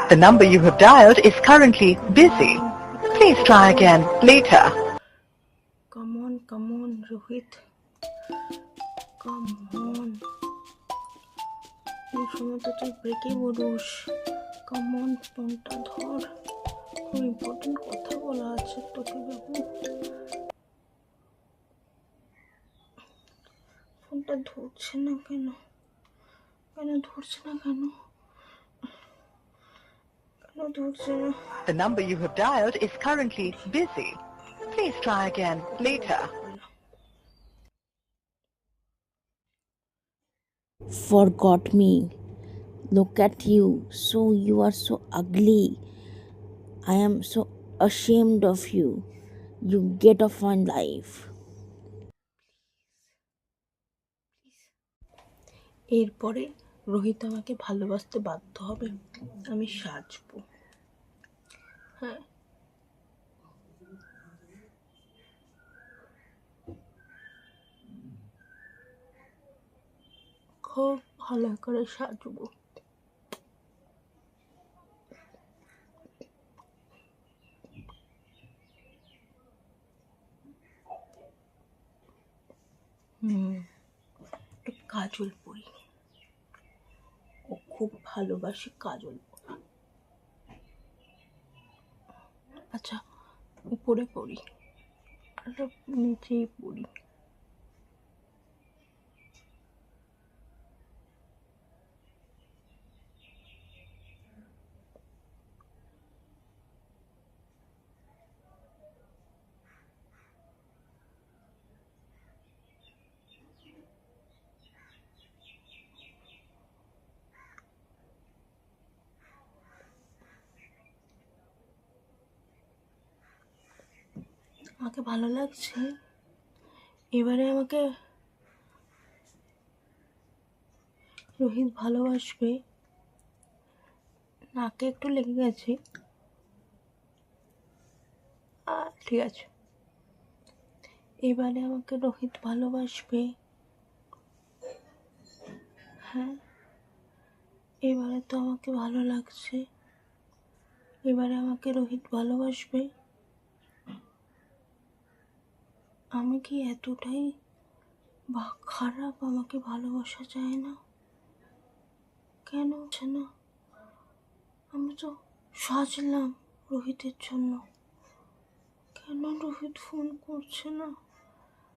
The number you have dialed is currently busy. Please try again later. Come on, Rohit. Come on. এই সময় তো তুই ব্রেকে বলুস। Come on, ফোনটা ধর। খুব ইম্পর্টেন্ট কথা বলা আছে তোকে বাবু। ফোনটা ধরছে না কেন? ধরছে না কেন? The number you have dialed is currently busy. Please try again later. Forgot me. Look at you. So you are so ugly. I am so ashamed of you. You get off my life. এরপরে রোহিত আমাকে ভালোবাসতে বাধ্য হবে। আমি সাজবো। হ্যাঁ, খুব ভালো করে সাজবো। একটু কাজল পরি। ও খুব ভালোবাসে কাজল পরা। আচ্ছা, উপরে পরি, নিচেই পরি। আমাকে ভালো লাগছে। এবারে আমাকে রোহিত ভালোবাসবে। নাকে একটু লেগে গেছে, ঠিক আছে। এবারে আমাকে রোহিত ভালোবাসবে। হ্যাঁ, এবারে তো আমাকে ভালো লাগছে। এবারে আমাকে রোহিত ভালোবাসবে। আমি কি এতটাই খারাপ? আমাকে ভালোবাসা যায় না কেন? না, আমি তো সাজলাম রোহিতের জন্য। কেন রোহিত ফোন করছে না?